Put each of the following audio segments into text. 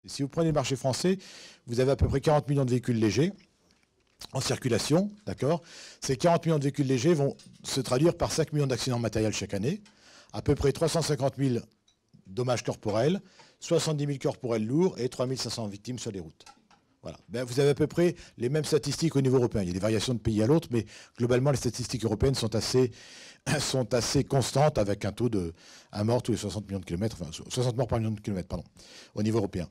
Si vous prenez le marché français, vous avez à peu près 40 millions de véhicules légers en circulation, d'accord. Ces 40 millions de véhicules légers vont se traduire par 5 millions d'accidents matériels chaque année, à peu près 350 000 dommages corporels, 70 000 corporels lourds et 3 500 victimes sur les routes. Voilà. Ben, vous avez à peu près les mêmes statistiques au niveau européen. Il y a des variations de pays à l'autre, mais globalement, les statistiques européennes sont assez constantes, avec un taux de 1 mort tous les 60 millions de kilomètres, enfin 60 morts par million de kilomètres, pardon, au niveau européen.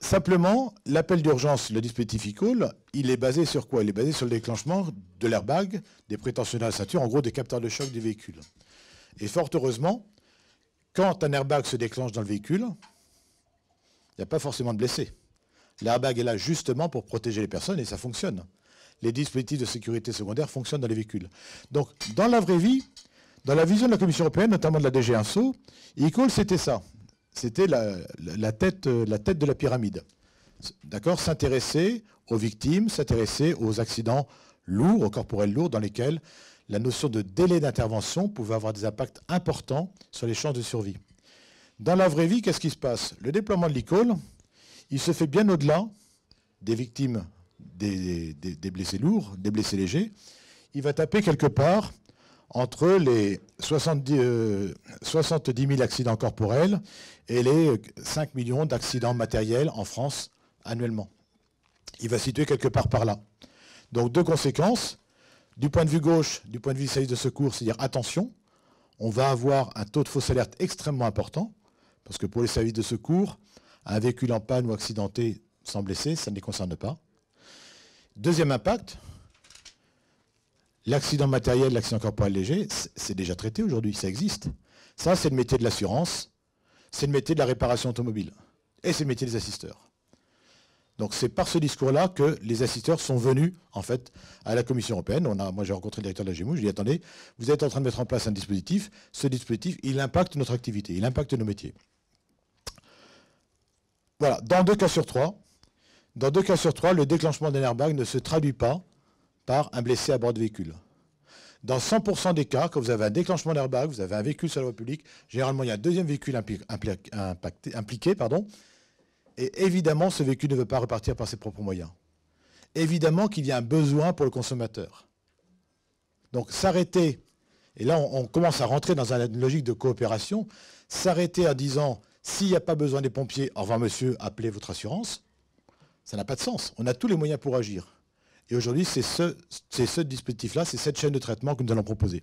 Simplement, l'appel d'urgence, le dispositif e-call, il est basé sur quoi? Il est basé sur le déclenchement de l'airbag, des prétentionnaires à la ceinture, en gros des capteurs de choc du véhicule. Et fort heureusement, quand un airbag se déclenche dans le véhicule, il n'y a pas forcément de blessés. L'airbag est là justement pour protéger les personnes et ça fonctionne. Les dispositifs de sécurité secondaire fonctionnent dans les véhicules. Donc, dans la vraie vie, dans la vision de la Commission européenne, notamment de la DG Info, e-call, c'était ça. C'était la tête de la pyramide. D'accord? S'intéresser aux victimes, s'intéresser aux accidents lourds, aux corporels lourds, dans lesquels la notion de délai d'intervention pouvait avoir des impacts importants sur les chances de survie. Dans la vraie vie, qu'est-ce qui se passe? Le déploiement de l'e-call, il se fait bien au-delà des victimes, des blessés lourds, des blessés légers. Il va taper quelque part entre les 70 000 accidents corporels et les 5 millions d'accidents matériels en France annuellement. Il va situer quelque part par là. Donc deux conséquences. Du point de vue gauche, du point de vue des services de secours, c'est-à-dire attention, on va avoir un taux de fausse alerte extrêmement important, parce que pour les services de secours, un véhicule en panne ou accidenté sans blessé, ça ne les concerne pas. Deuxième impact, l'accident matériel, l'accident corporel léger, c'est déjà traité aujourd'hui, ça existe. Ça, c'est le métier de l'assurance, c'est le métier de la réparation automobile, et c'est le métier des assisteurs. Donc c'est par ce discours-là que les assisteurs sont venus, en fait, à la Commission européenne. Moi, j'ai rencontré le directeur de la GEMO, je lui ai dit, attendez, vous êtes en train de mettre en place un dispositif, ce dispositif, il impacte notre activité, il impacte nos métiers. Voilà, dans deux cas sur trois, le déclenchement d'un airbag ne se traduit pas par un blessé à bord de véhicule. Dans 100% des cas, quand vous avez un déclenchement d'airbag, vous avez un véhicule sur la voie publique, généralement il y a un deuxième véhicule impliqué, et évidemment ce véhicule ne veut pas repartir par ses propres moyens. Évidemment qu'il y a un besoin pour le consommateur. Donc s'arrêter, et là on commence à rentrer dans une logique de coopération, s'arrêter en disant s'il n'y a pas besoin des pompiers, au revoir monsieur, appelez votre assurance, ça n'a pas de sens. On a tous les moyens pour agir. Et aujourd'hui, c'est ce dispositif-là, c'est cette chaîne de traitement que nous allons proposer.